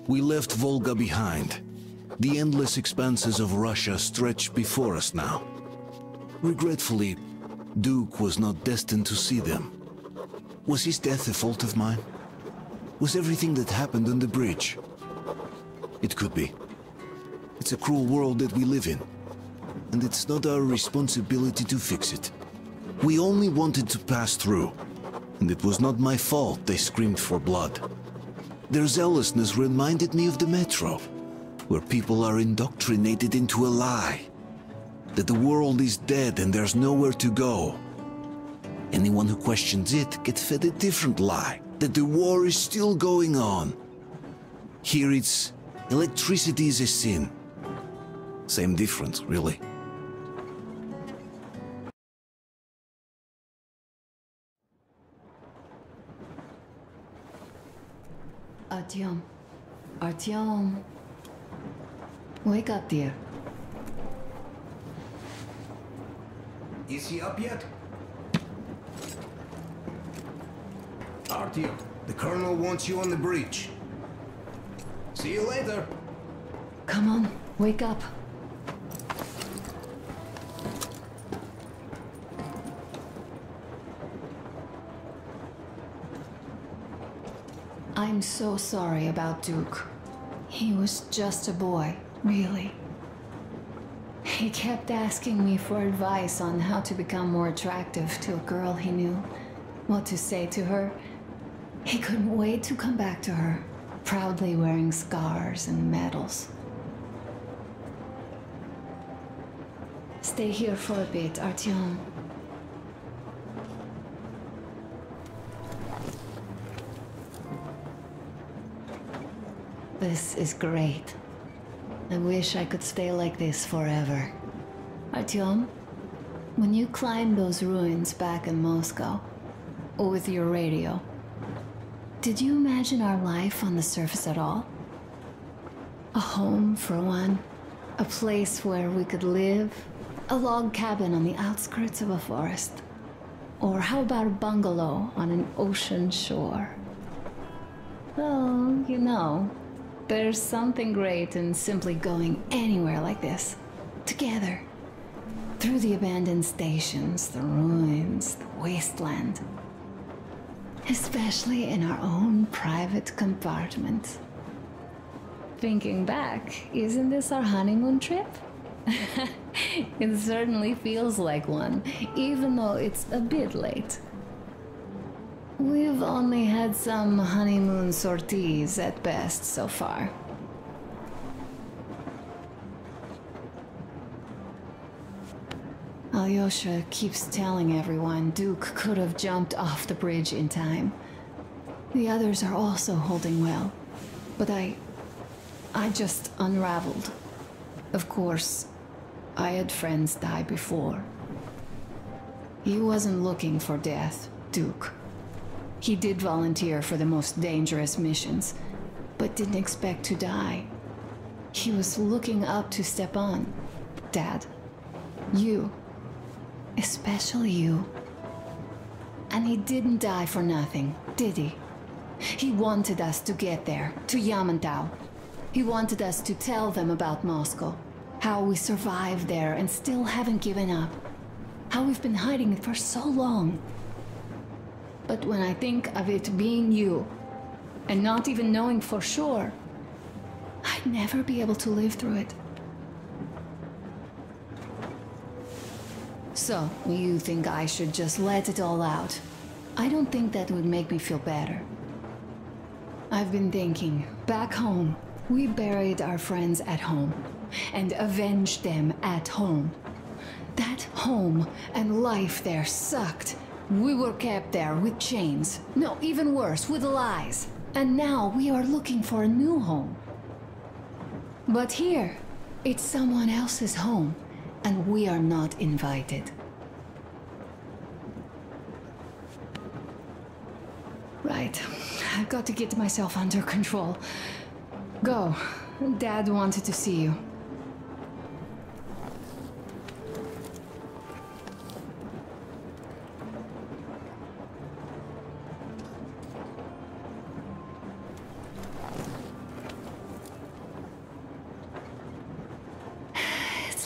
We left Volga behind. The endless expanses of Russia stretched before us now. Regretfully, Duke was not destined to see them. Was his death a fault of mine? Was everything that happened on the bridge? It could be. It's a cruel world that we live in, and it's not our responsibility to fix it. We only wanted to pass through, and it was not my fault they screamed for blood. Their zealousness reminded me of the metro, where people are indoctrinated into a lie. That the world is dead and there's nowhere to go. Anyone who questions it gets fed a different lie, that the war is still going on. Here it's electricity is a sin. Same difference, really. Artyom. Artyom. Wake up, dear. Is he up yet? Artyom, the Colonel wants you on the bridge. See you later. Come on, wake up. I'm so sorry about Duke. He was just a boy, really. He kept asking me for advice on how to become more attractive to a girl he knew, what to say to her. He couldn't wait to come back to her, proudly wearing scars and medals. Stay here for a bit, Artyom. This is great. I wish I could stay like this forever. Artyom, when you climbed those ruins back in Moscow, with your radio, did you imagine our life on the surface at all? A home, for one. A place where we could live. A log cabin on the outskirts of a forest. Or how about a bungalow on an ocean shore? Well, you know, there's something great in simply going anywhere like this, together, through the abandoned stations, the ruins, the wasteland. Especially in our own private compartment. Thinking back, isn't this our honeymoon trip? It certainly feels like one, even though it's a bit late. We've only had some honeymoon sorties at best so far. Alyosha keeps telling everyone Duke could have jumped off the bridge in time. The others are also holding well, but I just unraveled. Of course, I had friends die before. He wasn't looking for death, Duke. He did volunteer for the most dangerous missions, but didn't expect to die. He was looking up to Stepan, Dad. You. Especially you. And he didn't die for nothing, did he? He wanted us to get there, to Yamantau. He wanted us to tell them about Moscow, how we survived there and still haven't given up, how we've been hiding it for so long. But when I think of it being you, and not even knowing for sure, I'd never be able to live through it. So, you think I should just let it all out? I don't think that would make me feel better. I've been thinking, back home, we buried our friends at home, and avenged them at home. That home and life there sucked. We were kept there with chains. No, even worse, with lies. And now we are looking for a new home. But here, it's someone else's home, and we are not invited. Right, I've got to get myself under control. Go. Dad wanted to see you.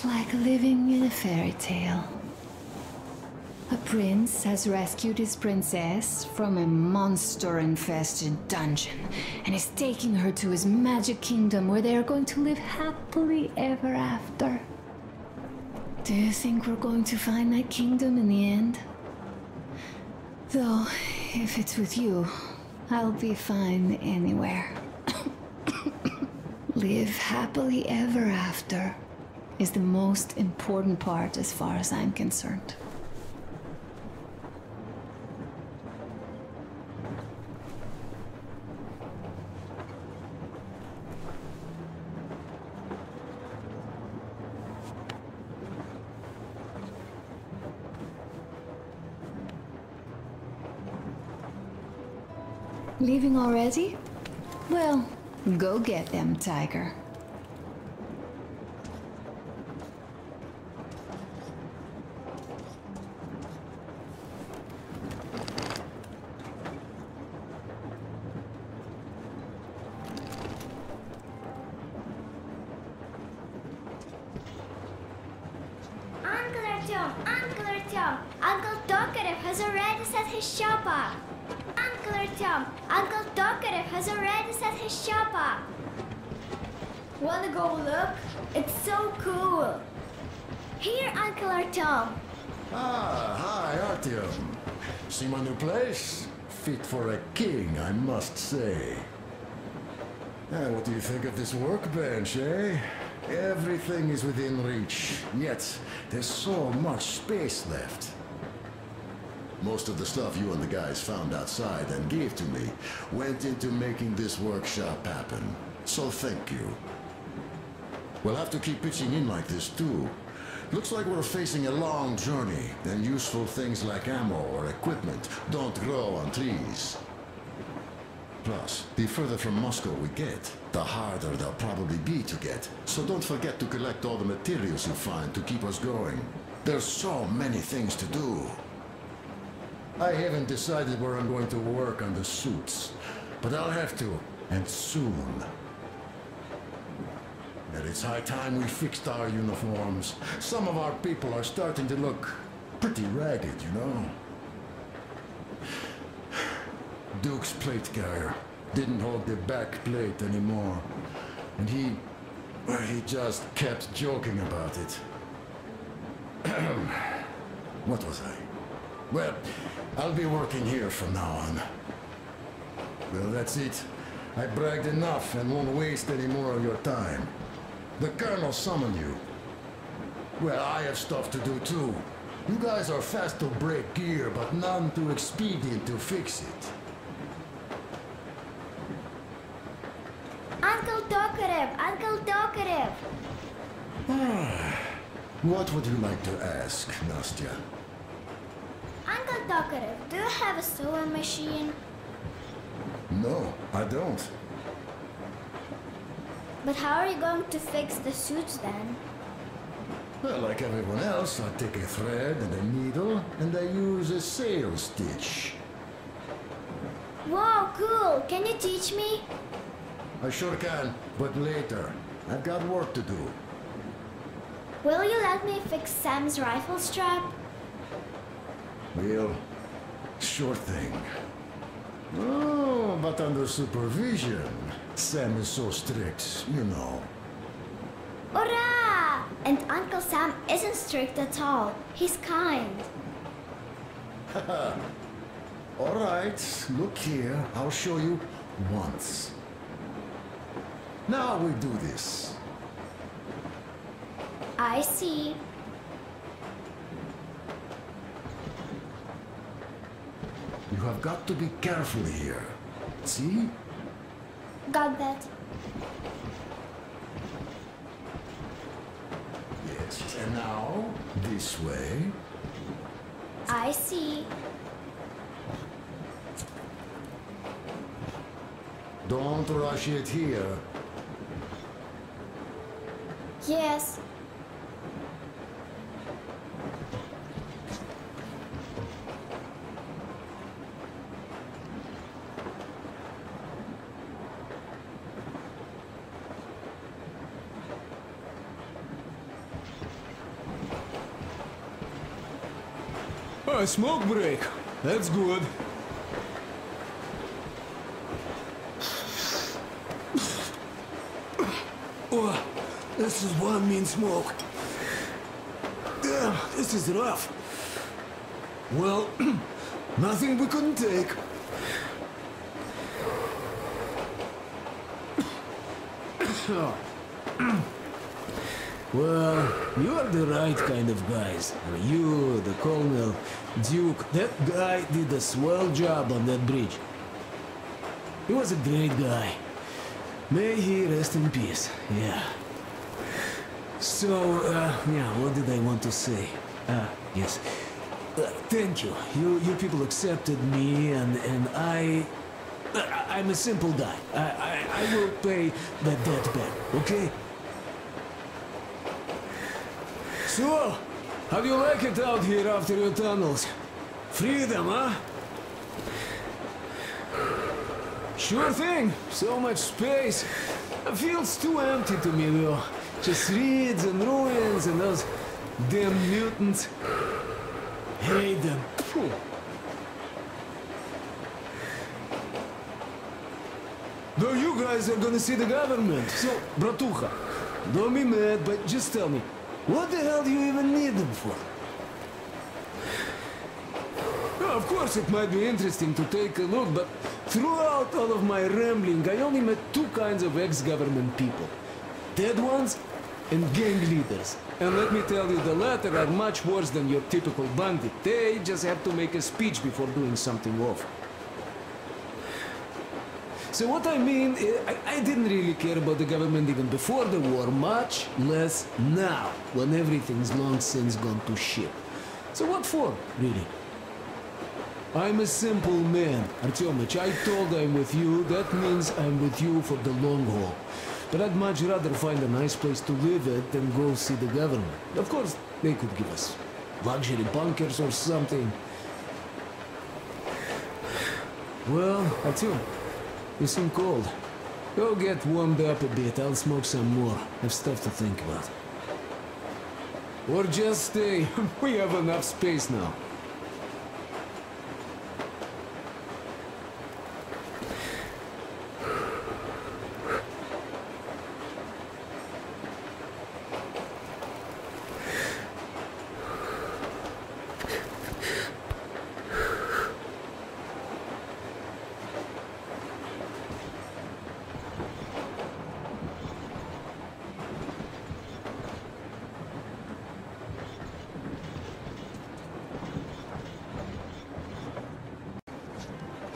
It's like living in a fairy tale. A prince has rescued his princess from a monster-infested dungeon and is taking her to his magic kingdom where they are going to live happily ever after. Do you think we're going to find that kingdom in the end? Though, if it's with you, I'll be fine anywhere. Live happily ever after is the most important part as far as I'm concerned. Leaving already? Well, go get them, Tiger. Uncle Talkative has already set his shop up. Uncle Talkative has already set his shop up. Wanna go look? It's so cool. Here, Uncle Artyom. Ah, hi, Artyom. See my new place? Fit for a king, I must say. What do you think of this workbench, eh? Everything is within reach, yet there's so much space left. Most of the stuff you and the guys found outside and gave to me went into making this workshop happen. So thank you. We'll have to keep pitching in like this too. Looks like we're facing a long journey, and useful things like ammo or equipment don't grow on trees. Plus, the further from Moscow we get, the harder they'll probably be to get. So don't forget to collect all the materials you find to keep us going. There's so many things to do. I haven't decided where I'm going to work on the suits, but I'll have to, and soon. And it's high time we fixed our uniforms. Some of our people are starting to look pretty ragged, you know? Duke's plate carrier didn't hold the back plate anymore, and he just kept joking about it. What was I? Well, I'll be working here from now on. Well, that's it. I bragged enough and won't waste any more of your time. The Colonel summoned you. Well, I have stuff to do too. You guys are fast to break gear, but none too expedient to fix it. Uncle Talkative! Uncle Talkative! What would you like to ask, Nastya? Uncle Talkative, do you have a sewing machine? No, I don't. But how are you going to fix the suits then? Well, like everyone else, I take a thread and a needle, and I use a sail stitch. Wow, cool! Can you teach me? I sure can, but later. I've got work to do. Will you let me fix Sam's rifle strap? Well, sure thing. Oh, but under supervision. Sam is so strict, you know. Hurrah! And Uncle Sam isn't strict at all. He's kind. All right, look here. I'll show you once. Now we do this. I see. You have got to be careful here. See? Got that. Yes, and now, this way. I see. Don't rush it here. Yes. a smoke break. That's good. Oh, this is one mean smoke. Damn, this is rough. Well, nothing we couldn't take. Well, you are the right kind of guys. You, the Colonel, Duke, that guy did a swell job on that bridge. He was a great guy. May he rest in peace, yeah. So, yeah, what did I want to say? Yes. Thank you. You people accepted me, and I'm a simple guy. I will pay that debt back, okay? So, how do you like it out here after your tunnels? Freedom, huh? Sure thing. So much space. It feels too empty to me, though. Just reeds and ruins and those damn mutants. Hate them. Phew. Though you guys are gonna see the government. So, bratucha, don't be mad, but just tell me, what the hell do you even need them for? Well, of course, it might be interesting to take a look, but throughout all of my rambling, I only met two kinds of ex-government people. Dead ones and gang leaders. And let me tell you, the latter are much worse than your typical bandit. They just have to make a speech before doing something awful. So what I mean, I didn't really care about the government even before the war, much less now, when everything's long since gone to shit. So what for, really? I'm a simple man, Artyomich. I told I'm with you, that means I'm with you for the long haul. But I'd much rather find a nice place to live at than go see the government. Of course, they could give us luxury bunkers or something. Well, Artyom, you seem cold. Go get warmed up a bit, I'll smoke some more. I've stuff to think about. Or just stay. We have enough space now.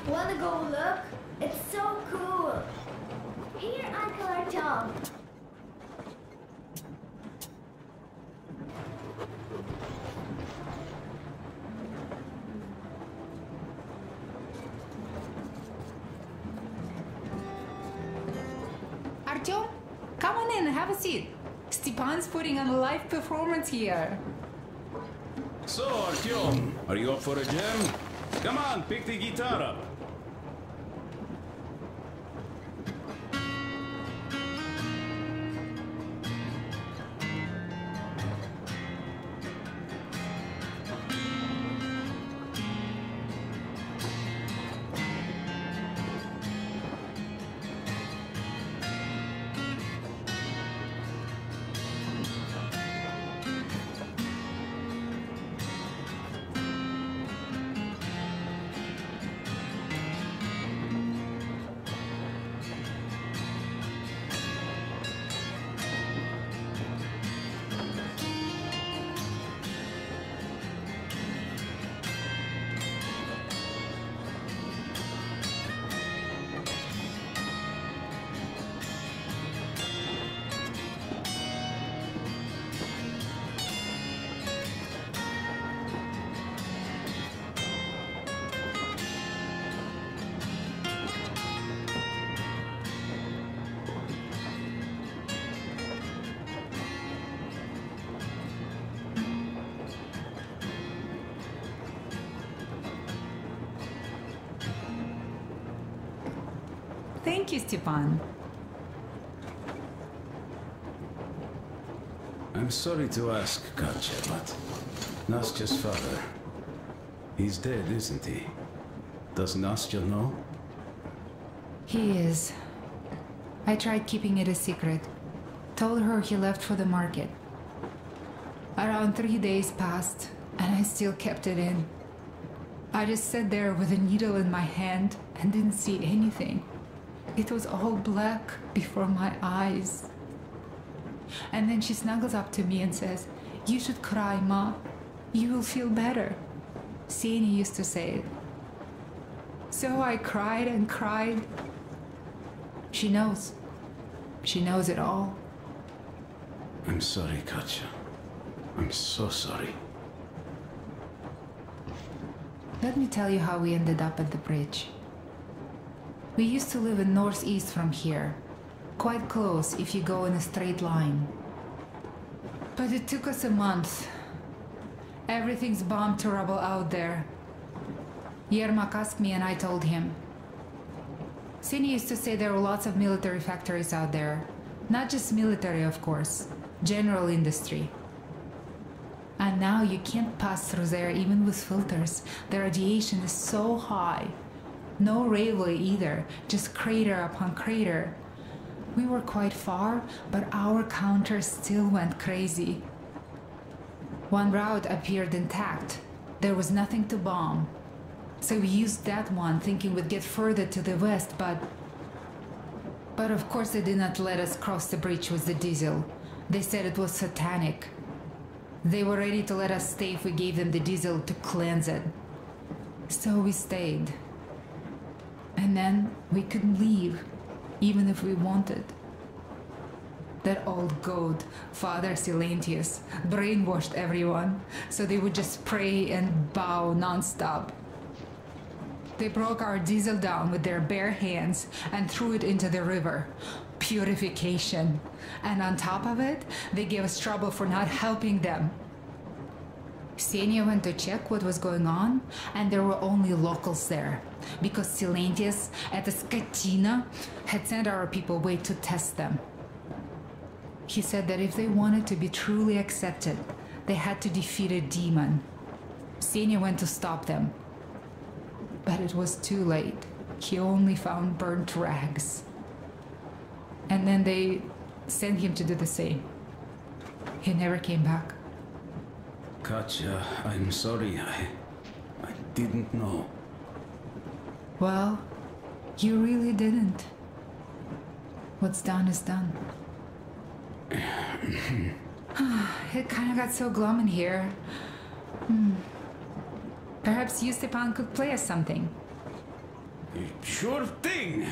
Wanna go look? It's so cool. Here, Uncle Artyom. Artyom, come on in, have a seat. Stepan's putting on a live performance here. So, Artyom, are you up for a jam? Come on, pick the guitar up. Thank you, Stepan. I'm sorry to ask, Katya, but Nastya's father, He's dead, isn't he? Does Nastya know? He is. I tried keeping it a secret. Told her he left for the market. Around 3 days passed, and I still kept it in. I just sat there with a needle in my hand and didn't see anything. It was all black before my eyes. And then she snuggles up to me and says, "You should cry, Ma. You will feel better." Sani used to say it. So I cried and cried. She knows. She knows it all. I'm sorry, Katya. I'm so sorry. Let me tell you how we ended up at the bridge. We used to live in northeast from here. Quite close if you go in a straight line. But it took us a month. Everything's bombed to rubble out there. Yermak asked me and I told him. Sini used to say there were lots of military factories out there. Not just military, of course. General industry. And now you can't pass through there even with filters. The radiation is so high. No railway either, just crater upon crater. We were quite far, but our counter still went crazy. One route appeared intact. There was nothing to bomb. So we used that one, thinking we'd get further to the west, but of course they did not let us cross the bridge with the diesel. They said it was satanic. They were ready to let us stay if we gave them the diesel to cleanse it. So we stayed. And then we couldn't leave, even if we wanted. That old goat, Father Silentius, brainwashed everyone, so they would just pray and bow non-stop. They broke our diesel down with their bare hands and threw it into the river. Purification. And on top of it, they gave us trouble for not helping them. Ksenia went to check what was going on, and there were only locals there, because Silentius at the Skatina had sent our people away to test them. He said that if they wanted to be truly accepted, they had to defeat a demon. Ksenia went to stop them. But it was too late. He only found burnt rags. And then they sent him to do the same. He never came back. Katya, I'm sorry. I didn't know. Well, you really didn't. What's done is done. It kind of got so glum in here. Perhaps you, Stepan, could play us something. Sure thing!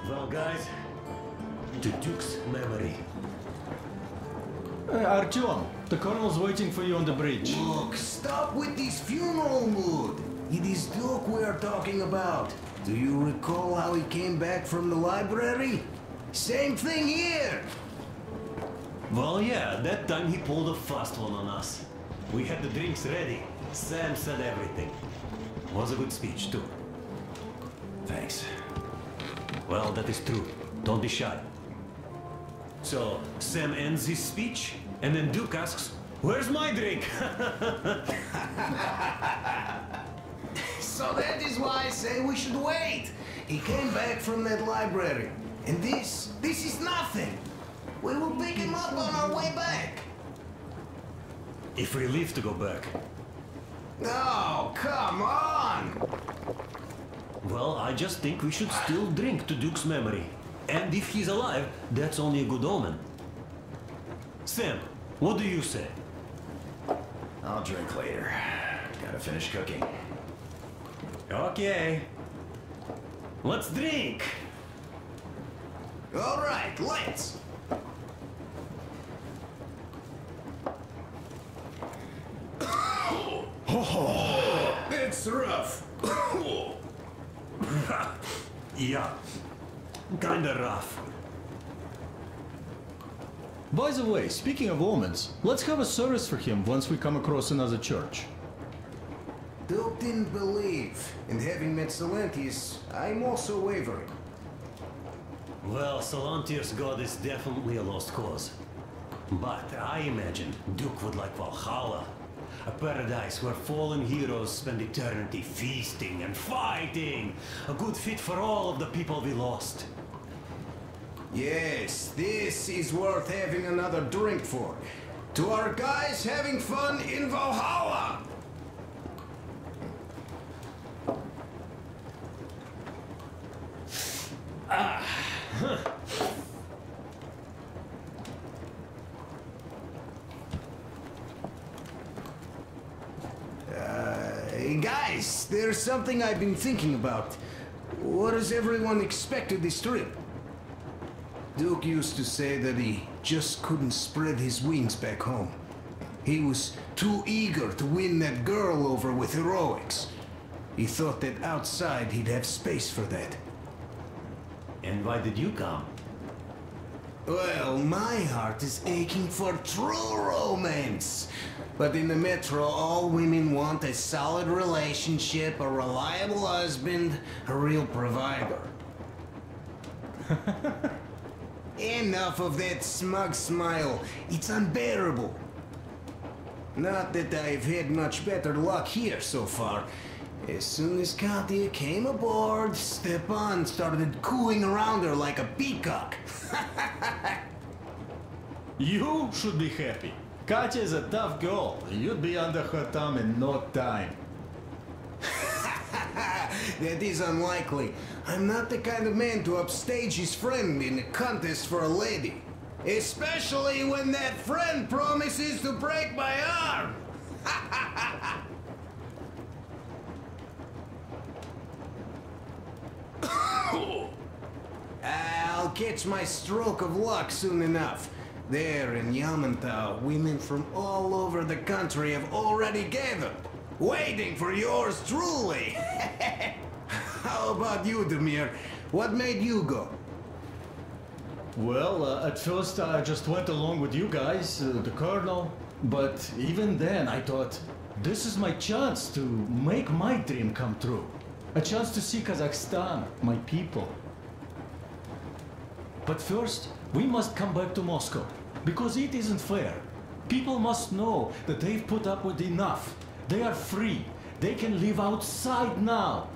Well, guys, to Duke's memory. Artyom, the colonel's waiting for you on the bridge. Look, stop with this funeral mood. It is Duke we are talking about. Do you recall how he came back from the library? Same thing here. Well, yeah, that time he pulled a fast one on us. We had the drinks ready. Sam said everything. Was a good speech, too. Thanks. Well, that is true. Don't be shy. So, Sam ends his speech, and then Duke asks, "Where's my drink?" So that is why I say we should wait. He came back from that library, and this is nothing. We will pick him up on our way back. If we leave to go back. Oh, come on! Well, I just think we should still drink to Duke's memory. And if he's alive, that's only a good omen. Sam, what do you say? I'll drink later. Gotta finish cooking. Okay. Let's drink! All right, let's. It's rough. Yeah, kinda rough. By the way, speaking of omens, let's have a service for him once we come across another church. Duke didn't believe, and having met Silentius, I'm also wavering. Well, Solantir's god is definitely a lost cause. But I imagine Duke would like Valhalla. A paradise where fallen heroes spend eternity feasting and fighting. A good fit for all of the people we lost. Yes, this is worth having another drink for. To our guys having fun in Valhalla! Guys, there's something I've been thinking about. What does everyone expect of this trip? Duke used to say that he just couldn't spread his wings back home. He was too eager to win that girl over with heroics. He thought that outside he'd have space for that. And why did you come? Well, my heart is aching for true romance. But in the metro, all women want a solid relationship, a reliable husband, a real provider. Enough of that smug smile. It's unbearable. Not that I've had much better luck here so far. As soon as Katya came aboard, Stepan started cooing around her like a peacock. You should be happy. Katya is a tough girl. You'd be under her thumb in no time. That is unlikely. I'm not the kind of man to upstage his friend in a contest for a lady. Especially when that friend promises to break my arm. I'll catch my stroke of luck soon enough. There in Yamantau, women from all over the country have already gathered, waiting for yours truly. How about you, Demir? What made you go? Well, at first I just went along with you guys, the Colonel. But even then I thought, this is my chance to make my dream come true. A chance to see Kazakhstan, my people. But first, we must come back to Moscow, because it isn't fair. People must know that they've put up with enough. They are free. They can live outside now.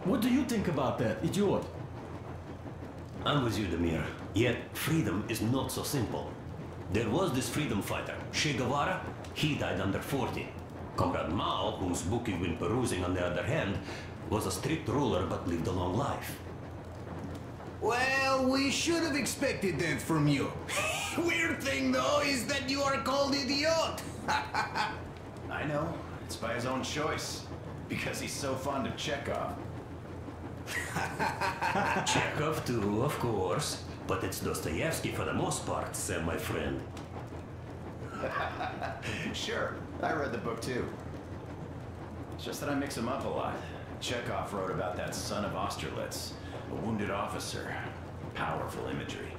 What do you think about that, idiot? I'm with you, Demir. Yet, freedom is not so simple. There was this freedom fighter, Che Guevara. He died under 40. Comrade Mao, whose book you've been perusing on the other hand, was a strict ruler but lived a long life. Well, we should have expected that from you. Weird thing, though, is that you are called idiot. I know. It's by his own choice. Because he's so fond of Chekhov. Chekhov too, of course. But it's Dostoevsky for the most part, Sam, my friend. Sure, I read the book too. It's just that I mix them up a lot. Chekhov wrote about that son of Austerlitz, a wounded officer. Powerful imagery.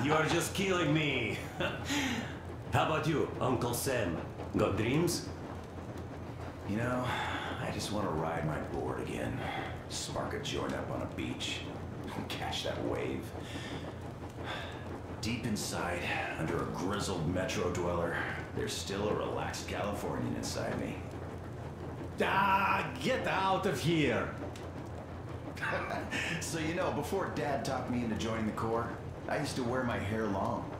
You are just killing me. How about you, Uncle Sam? Got dreams? You know, I just want to ride my board again. Spark a joint up on a beach. Catch that wave. Deep inside, under a grizzled metro dweller, there's still a relaxed Californian inside me. Ah, get out of here! So you know, before Dad talked me into joining the Corps, I used to wear my hair long.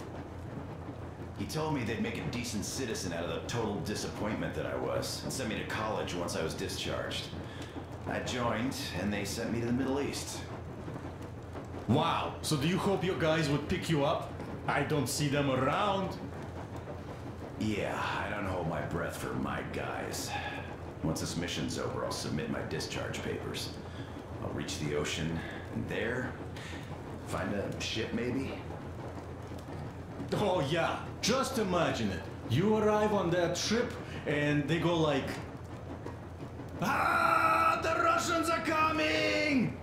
He told me they'd make a decent citizen out of the total disappointment that I was, and sent me to college once I was discharged. I joined, and they sent me to the Middle East. Wow, so do you hope your guys would pick you up? I don't see them around. Yeah, I don't hold my breath for my guys. Once this mission's over, I'll submit my discharge papers. I'll reach the ocean, and there, find a ship maybe? Oh yeah, just imagine it. You arrive on that ship, and they go like... Ah, the Russians are coming!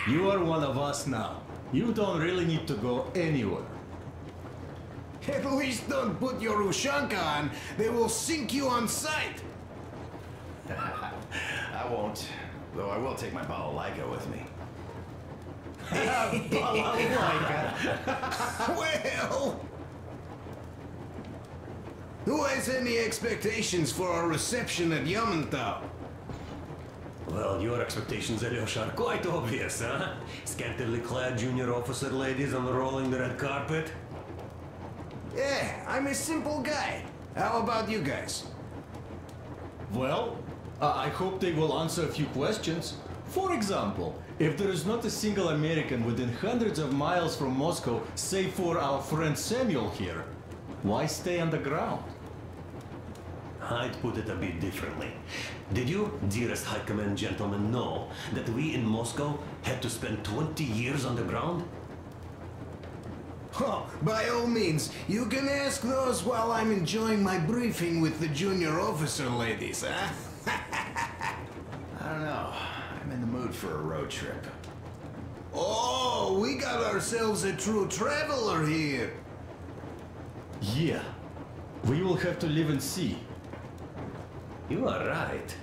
You are one of us now. You don't really need to go anywhere. At least don't put your Ushanka on. They will sink you on sight. I won't. Though I will take my balalaika with me. Well... Who has any expectations for our reception at Yamantau? Well, your expectations, Alyosha, are quite obvious, huh? Scantily clad junior officer ladies unrolling the red carpet. Yeah, I'm a simple guy. How about you guys? Well, I hope they will answer a few questions. For example, if there is not a single American within hundreds of miles from Moscow, save for our friend Samuel here, why stay underground? I'd put it a bit differently. Did you, dearest High Command gentlemen, know that we in Moscow had to spend 20 years underground? Oh, by all means, you can ask those while I'm enjoying my briefing with the junior officer ladies, huh? I don't know. I'm in the mood for a road trip. Oh, we got ourselves a true traveler here. Yeah, we will have to live and see. You are right.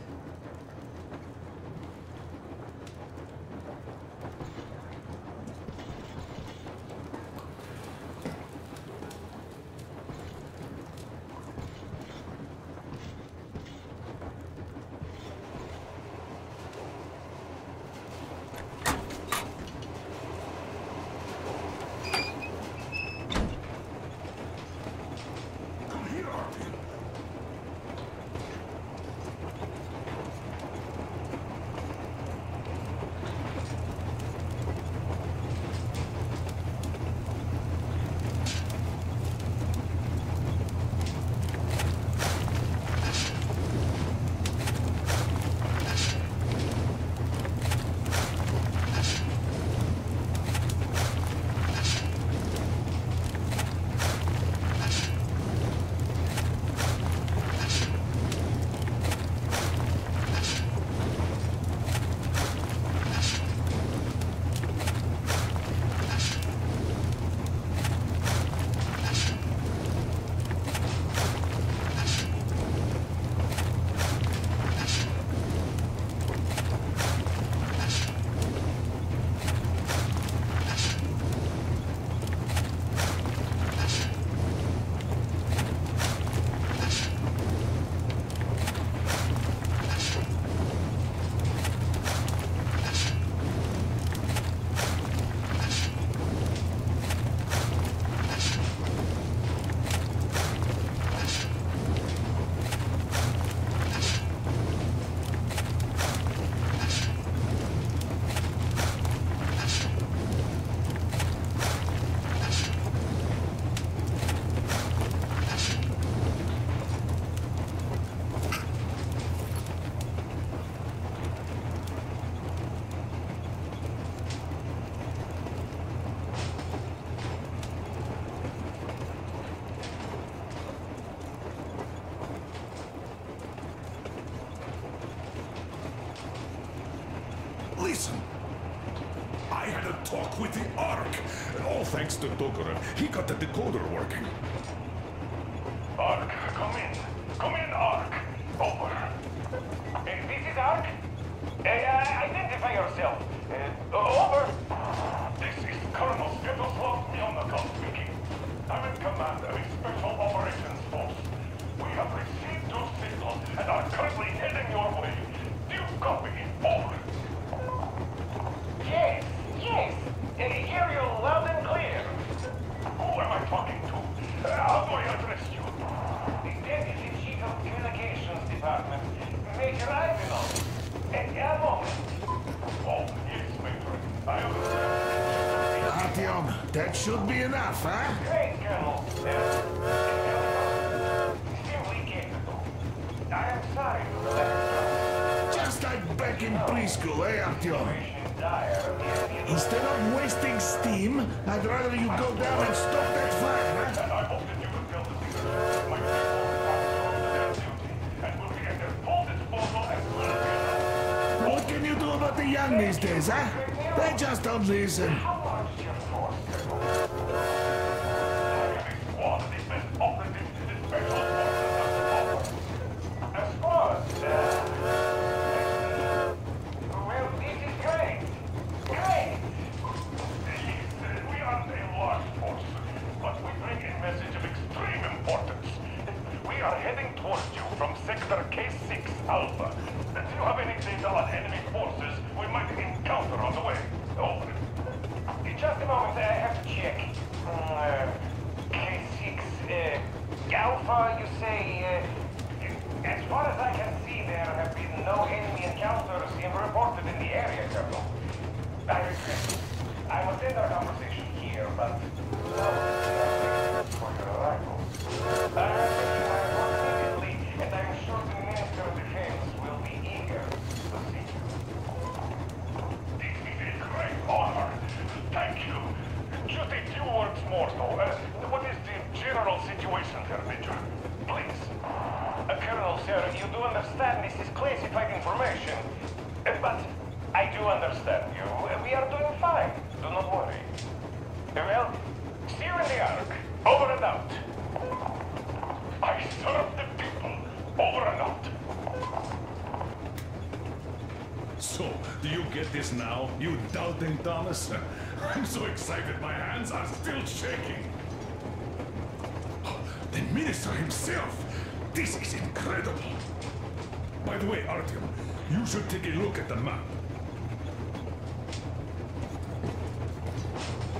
Listen, I had a talk with the Ark, and all thanks to Tokarev, he got the decoder working. Ark, come in. Come in, Ark. Over. This is Ark. Identify yourself. Over. This is Colonel Svetoslav Melnikov speaking. I'm in command of a Special Operations Force. We have received your signal and are currently heading your way. Do you copy? Over. Yes. Hear you loud and clear. Who am I talking to? How do I address you? The Deputy Chief of Communications Department, Major Ivanov. A moment. Oh, yes, Major. I understand. Artyom, that should be enough, huh? Great, Colonel. Simply capable. I am sorry for that. Just like back in preschool, eh, Artyom? Dire. Instead of wasting steam, I'd rather you go down and stop that fire, huh? And I hope that you will tell the leaders my people are to their duty and will be at their full disposal as soon as What can you do about the young these days, huh? They just don't listen. How large is your force, Colonel? I have a squad of Sector K6 Alpha. Do you have any data on enemy forces we might encounter on the way? Over. Just a moment, I have to check. K6, Alpha, you say, as far as I can see, there have been no enemy encounters reported in the area, Colonel. I regret. I must end our conversation here, but... for your arrival. Immediately, and I'm sure the Minister of Defense will be eager to see you. This is a great honor. Thank you. Just a few words more, though. What is the general situation here, Major? Please. Colonel, sir, you do understand this is classified information. But I do understand you. We are doing fine. Do not worry. Well, see you in the Ark. Over and out. I serve the people. Over and out. So, do you get this now, you doubting Thomas? I'm so excited my hands are still shaking. The Minister himself! This is incredible! By the way, Artyom, you should take a look at the map.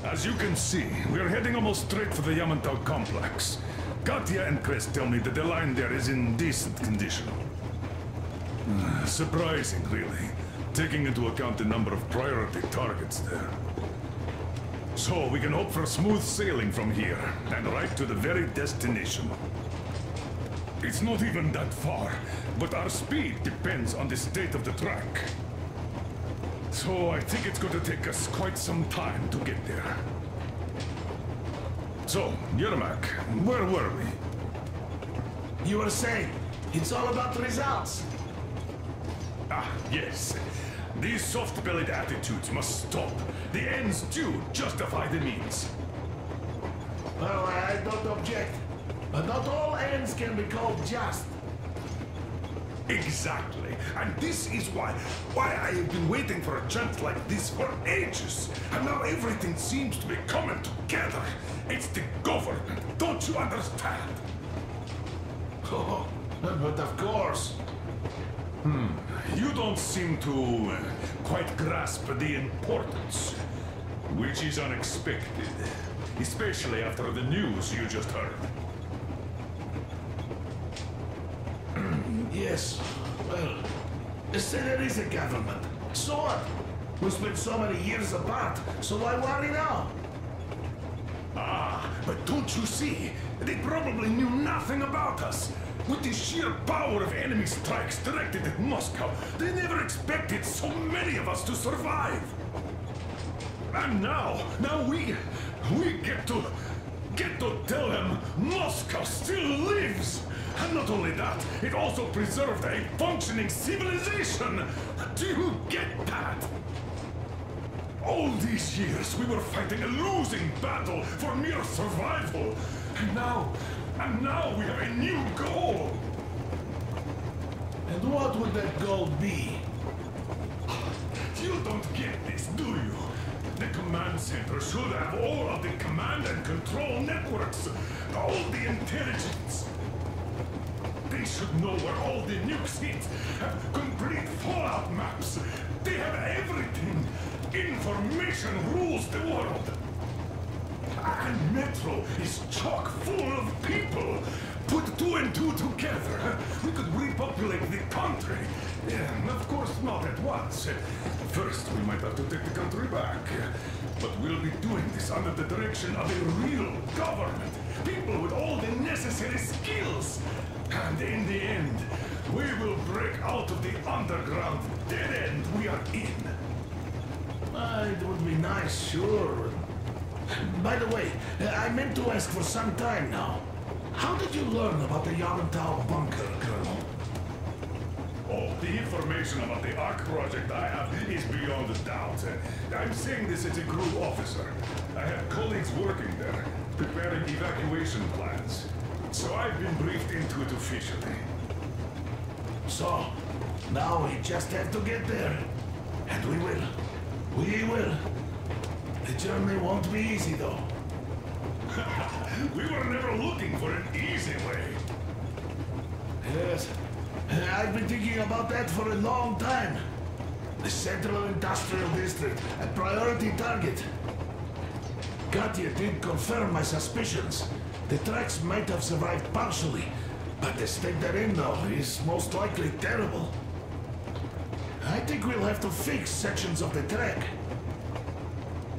As you can see, we're heading almost straight for the Yamantau complex. Katya and Crest tell me that the line there is in decent condition. Surprising, really, taking into account the number of priority targets there. So we can hope for smooth sailing from here, and right to the very destination. It's not even that far, but our speed depends on the state of the track. So I think it's going to take us quite some time to get there. So, Yermak, where were we? You were saying, it's all about the results. Ah, yes. These soft-bellied attitudes must stop. The ends do justify the means. Well, I don't object. But not all ends can be called just. Exactly. And this is why I have been waiting for a chance like this for ages. And now everything seems to be coming together. It's the government. Don't you understand? Oh, but of course. You don't seem to quite grasp the importance, which is unexpected, especially after the news you just heard. Yes. Well, say there is a government. So what? We spent so many years apart, so why worry now? Ah, but don't you see? They probably knew nothing about us. With the sheer power of enemy strikes directed at Moscow, they never expected so many of us to survive. And now we get to tell them Moscow still lives. And not only that, it also preserved a functioning civilization. Do you get that? All these years we were fighting a losing battle for mere survival. And now we have a new goal. And what would that goal be? You don't get this, do you? The command center should have all of the command and control networks, all the intelligence. They should know where all the nukes hit, have complete fallout maps. They have everything. Information rules the world. And Metro is chock full of people. Put two and two together, we could repopulate the country. Of course, not at once. First, we might have to take the country back. But we'll be doing this under the direction of a real government. People with all the necessary skills. And in the end, we will break out of the underground dead end we are in. It would be nice, sure. By the way, I meant to ask for some time now. How did you learn about the Yamantau bunker, Colonel? Oh, the information about the ARC project I have is beyond a doubt. I'm saying this as a crew officer. I have colleagues working there, preparing evacuation plans. So I've been briefed into it officially. So, now we just have to get there. And we will. We will. The journey won't be easy, though. We were never looking for an easy way. Yes, I've been thinking about that for a long time. The Central Industrial District, a priority target. Katya did confirm my suspicions. The tracks might have survived partially, but the state they're in now is most likely terrible. I think we'll have to fix sections of the track.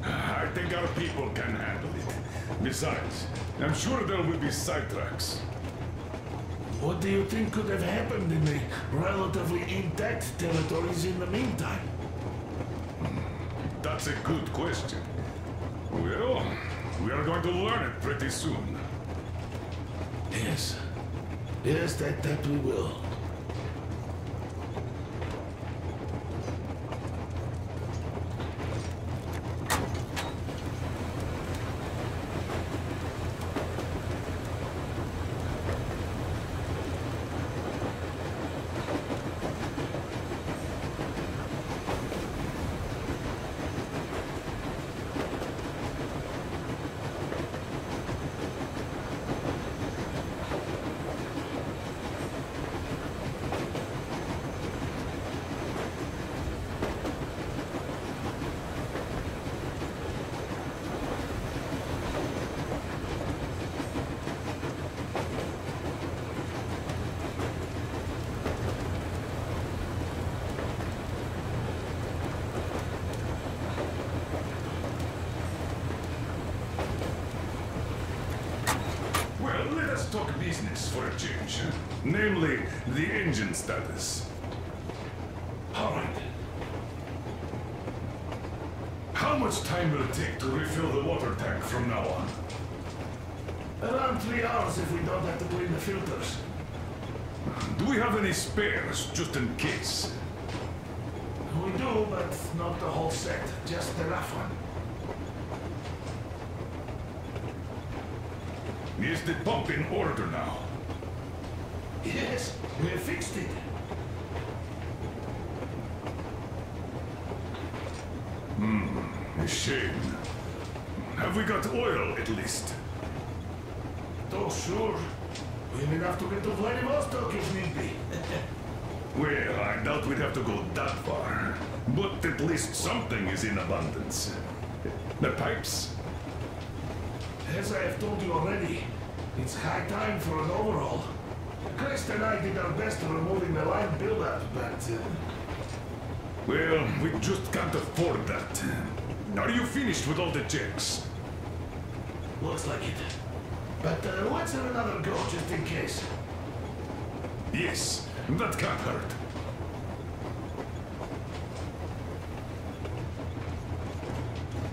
I think our people can handle it. Besides, I'm sure there will be sidetracks. What do you think could have happened in the relatively intact territories in the meantime? That's a good question. Well, we are going to learn it pretty soon. Yes. Yes, that we will. Talk business for a change. Namely, the engine status. All right. How much time will it take to refill the water tank from now on? Around 3 hours if we don't have to clean the filters. Do we have any spares, just in case? We do, but not the whole set. Just the rough one. Is the pump in order now? Yes, we fixed it. A shame. Have we got oil, at least? Oh, sure. We'll have to get to Vladivostok if need be. Well, I doubt we'd have to go that far. But at least something is in abundance. The pipes? As I have told you already, it's high time for an overhaul. Crest and I did our best removing the line buildup, but... Well, we just can't afford that. Are you finished with all the checks? Looks like it. But let's have another go, just in case. Yes, that can't hurt.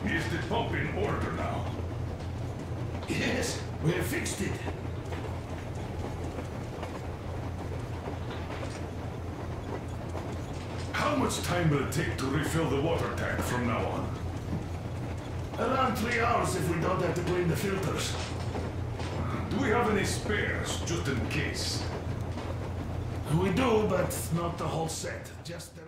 Is the pump in order now? Yes, we have fixed it. How much time will it take to refill the water tank from now on? Around 3 hours if we don't have to clean the filters. Do we have any spares, just in case? We do, but not the whole set. Just the